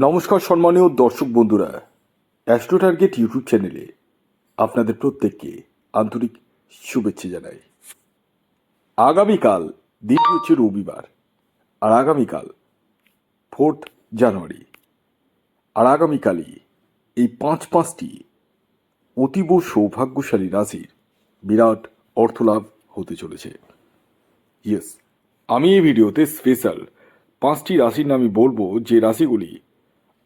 নমস্কার সম্মানীয় দর্শক বন্ধুরা, অ্যাস্ট্রো টার্গেট ইউটিউব চ্যানেলে আপনাদের প্রত্যেককে আন্তরিক শুভেচ্ছা জানাই। আগামীকাল দিনটি হচ্ছে রবিবার, আর আগামীকাল 4 জানুয়ারি, আর আগামীকালই এই পাঁচটি অতীব সৌভাগ্যশালী রাশির বিরাট অর্থলাভ হতে চলেছে। ইয়েস, আমি এই ভিডিওতে স্পেশাল 5টি রাশির নামই বলবো, যে রাশিগুলি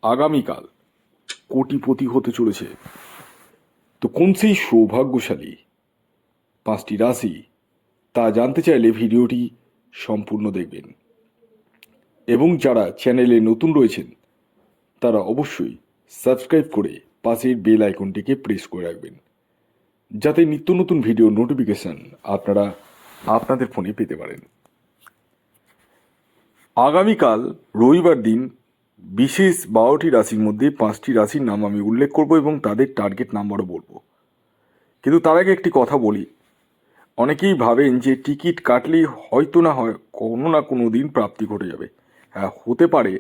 আগামীকাল কোটিপতি হতে চলেছে। তো কোন সেই সৌভাগ্যশালী 5টি রাশি তা জানতে চাইলে ভিডিওটি সম্পূর্ণ দেখবেন, এবং যারা চ্যানেলে নতুন রয়েছেন তারা অবশ্যই সাবস্ক্রাইব করে পাশের বেল আইকনটিকে প্রেস করে রাখবেন, যাতে নিত্য নতুন ভিডিও নোটিফিকেশন আপনারা আপনাদের ফোনে পেতে পারেন। আগামীকাল রবিবার দিন বিশেষ 12টি রাশির মধ্যে 5টি রাশির নাম আমি উল্লেখ করব এবং তাদের টার্গেট নাম্বারও বলবো। কিন্তু তার আগে একটি কথা বলি, অনেকেই ভাবেন যে টিকিট কাটলেই হয়তো না হয় কোনো না কোনো দিন প্রাপ্তি ঘটে যাবে। হ্যাঁ, হতে পারে,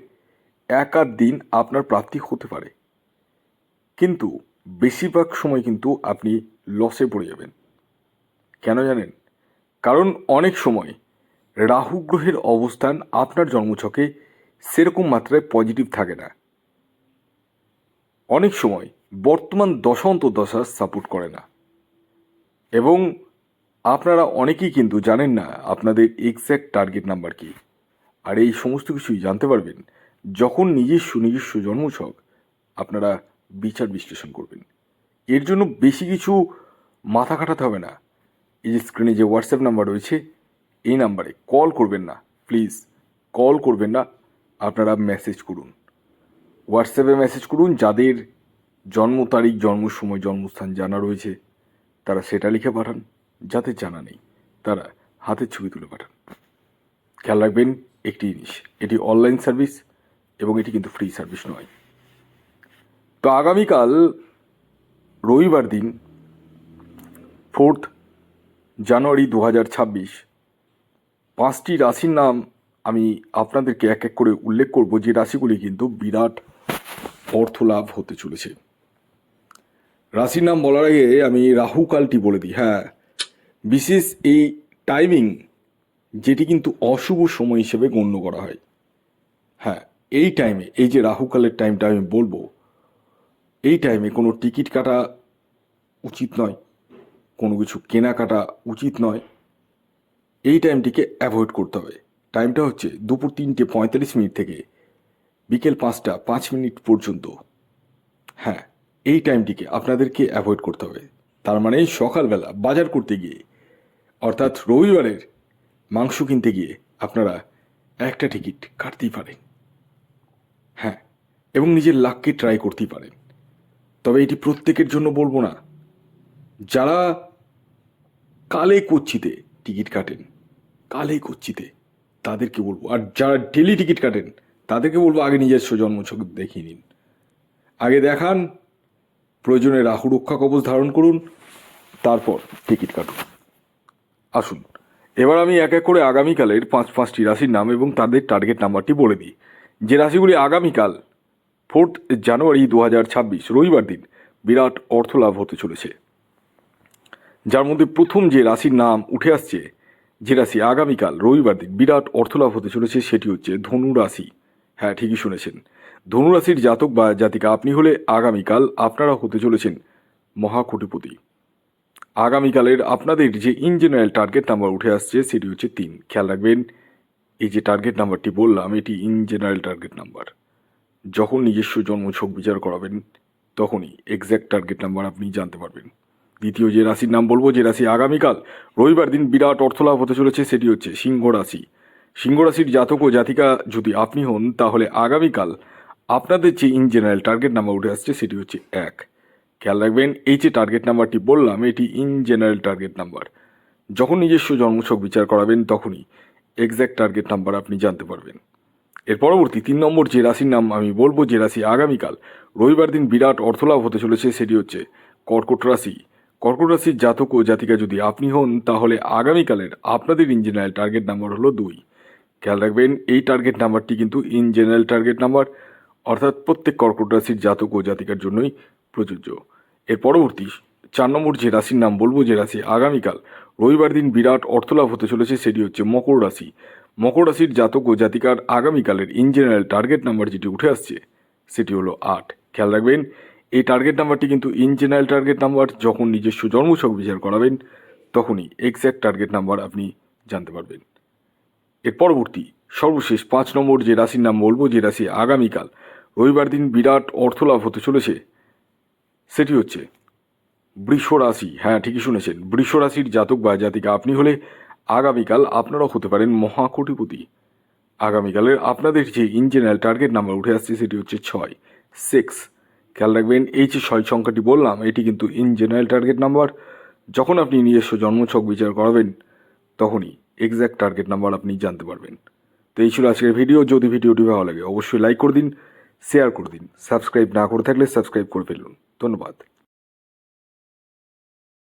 এক আধ দিন আপনার প্রাপ্তি হতে পারে, কিন্তু বেশিরভাগ সময় কিন্তু আপনি লসে পড়ে যাবেন। কেন জানেন? কারণ অনেক সময় রাহু গ্রহের অবস্থান আপনার জন্মছকে সেরকম মাত্রায় পজিটিভ থাকে না। অনেক সময় বর্তমান দশা অন্তর্দশা সাপোর্ট করে না, এবং আপনারা অনেকেই কিন্তু জানেন না আপনাদের এক্স্যাক্ট টার্গেট নাম্বার কি। আর এই সমস্ত কিছুই জানতে পারবেন যখন নিজস্ব জন্মছক আপনারা বিচার বিশ্লেষণ করবেন। এর জন্য বেশি কিছু মাথা খাটাতে হবে না। এই যে স্ক্রিনে যে হোয়াটসঅ্যাপ নাম্বার রয়েছে, এই নাম্বারে কল করবেন না, প্লিজ কল করবেন না, আপনারা মেসেজ করুন। হোয়াটসঅ্যাপে মেসেজ করুন। যাদের জন্ম তারিখ, জন্ম সময়, জন্মস্থান জানা রয়েছে তারা সেটা লিখে পাঠান। যাদের জানা নেই তারা হাতের ছবি তুলে পাঠান। খেয়াল রাখবেন একটি জিনিস, এটি অনলাইন সার্ভিস এবং এটি কিন্তু ফ্রি সার্ভিস নয়। তো আগামীকাল রবিবার দিন 4 জানুয়ারি 2026 5টি রাশির নাম আমি আপনাদেরকে এক এক করে উল্লেখ করব, যে রাশিগুলি কিন্তু বিরাট অর্থ লাভ হতে চলেছে। রাশির নাম বলার আগে আমি রাহু কালটি বলে দিই। হ্যাঁ, বিশেষ এই টাইমিং যেটি কিন্তু অশুভ সময় হিসেবে গণ্য করা হয়। হ্যাঁ, এই টাইমে, এই যে রাহুকালের টাইমটা আমি বলবো, এই টাইমে কোনো টিকিট কাটা উচিত নয়, কোনো কিছু কেনাকাটা উচিত নয়। এই টাইমটিকে অ্যাভয়েড করতে হবে। টাইমটা হচ্ছে দুপুর 3:45 থেকে বিকেল 5:05 পর্যন্ত। হ্যাঁ, এই টাইমটিকে আপনাদেরকে অ্যাভয়েড করতে হবে। তার মানে সকালবেলা বাজার করতে গিয়ে, অর্থাৎ রবিবারের মাংস কিনতে গিয়ে আপনারা একটা টিকিট কাটতেই পারেন। হ্যাঁ, এবং নিজের লাককে ট্রাই করতেই পারেন। তবে এটি প্রত্যেকের জন্য বলবো না। যারা কালে কচ্ছিতে টিকিট কাটেন, কালে কচ্ছিতে, তাদেরকে বলবো। আর যারা ডেলি টিকিট কাটেন তাদেরকে বলবো আগে নিজস্ব জন্মছক দেখিয়ে নিন। আগে দেখান, প্রয়োজনে রাহু রক্ষা কবচ ধারণ করুন, তারপর টিকিট কাটুন। আসুন এবার আমি এক এক করে আগামীকালের 5টি রাশির নাম এবং তাদের টার্গেট নাম্বারটি বলে দিই, যে রাশিগুলি আগামীকাল 4 জানুয়ারি 2026 রবিবার দিন বিরাট অর্থ লাভ হতে চলেছে। যার মধ্যে প্রথম যে রাশির নাম উঠে আসছে, যে রাশি আগামীকাল রবিবার দিন বিরাট অর্থলাভ হতে চলেছে, সেটি হচ্ছে ধনু রাশি। হ্যাঁ, ঠিকই শুনেছেন, ধনু রাশির জাতক বা জাতিকা আপনি হলে আগামীকাল আপনারা হতে চলেছেন মহাকোটিপতি। আগামীকালের আপনাদের যে ইন জেনারেল টার্গেট নাম্বার উঠে আসছে সেটি হচ্ছে 3। খেয়াল রাখবেন, এই যে টার্গেট নাম্বারটি বললাম এটি ইন জেনারেল টার্গেট নাম্বার। যখন নিজস্ব জন্মছক বিচার করাবেন তখনই এক্স্যাক্ট টার্গেট নাম্বার আপনি জানতে পারবেন। দ্বিতীয় যে রাশির নাম বলবো, যে রাশি আগামীকাল রবিবার দিন বিরাট অর্থলাভ হতে চলেছে, সেটি হচ্ছে সিংহ রাশি। সিংহ রাশির জাতক ও জাতিকা যদি আপনি হন, তাহলে আগামীকাল আপনাদের যে ইন জেনারেল টার্গেট নাম্বার উঠে আসছে সেটি হচ্ছে 1। খেয়াল রাখবেন, এই যে টার্গেট নাম্বারটি বললাম এটি ইন জেনারেল টার্গেট নাম্বার। যখন নিজস্ব জন্মছক বিচার করাবেন তখনই এক্স্যাক্ট টার্গেট নাম্বার আপনি জানতে পারবেন। এর পরবর্তী 3 নম্বর যে রাশির নাম আমি বলবো, যে রাশি আগামীকাল রবিবার দিন বিরাট অর্থলাভ হতে চলেছে, সেটি হচ্ছে কর্কট রাশি। কর্কট রাশির জাতক ও জাতিকা যদি আপনি হন, তাহলে আগামীকালের আপনাদের ইন জেনারেল টার্গেট নাম্বার হলো 2। খেয়াল রাখবেন, এই টার্গেট নাম্বারটি কিন্তু ইন জেনারেল টার্গেট নাম্বার। অর্থাৎ প্রত্যেক কর্কট রাশির জাতক ও জাতিকার জন্যই প্রযোজ্য। এর পরবর্তী 4 নম্বর যে রাশির নাম বলবো, যে রাশি আগামীকাল রবিবার দিন বিরাট অর্থলাভ হতে চলেছে, সেটি হচ্ছে মকর রাশি। মকর রাশির জাতক ও জাতিকার আগামীকালের ইন জেনারেল টার্গেট নাম্বার যেটি উঠে আসছে সেটি হলো 8। খেয়াল রাখবেন, এই টার্গেট নাম্বারটি কিন্তু ইন জেনারেল টার্গেট নাম্বার। যখন নিজস্ব জন্মছক বিচার করাবেন তখনই এক্স্যাক্ট টার্গেট নাম্বার আপনি জানতে পারবেন। এর পরবর্তী সর্বশেষ 5 নম্বর যে রাশির নাম বলবো, যে রাশি আগামীকাল রবিবার দিন বিরাট অর্থলাভ হতে চলেছে সেটি হচ্ছে বৃষ রাশি। হ্যাঁ, ঠিকই শুনেছেন, বৃষ রাশির জাতক বা জাতিকা আপনি হলে আগামীকাল আপনারাও হতে পারেন মহাকোটিপতি। আগামীকালের আপনাদের যে ইন জেনারেল টার্গেট নাম্বার উঠে আসছে সেটি হচ্ছে 6। খেয়াল রাখবেন, এই যে 6 সংখ্যাটি বললাম এটি কিন্তু ইন জেনারেল টার্গেট নাম্বার। যখন আপনি নিজস্ব জন্মছক বিচার করাবেন তখনই এক্স্যাক্ট টার্গেট নাম্বার আপনি জানতে পারবেন। তো এই ছিল আজকের ভিডিও। যদি ভিডিওটি ভালো লাগে অবশ্যই লাইক করে দিন, শেয়ার করে দিন, সাবস্ক্রাইব না করে থাকলে সাবস্ক্রাইব করে ফেলুন। ধন্যবাদ।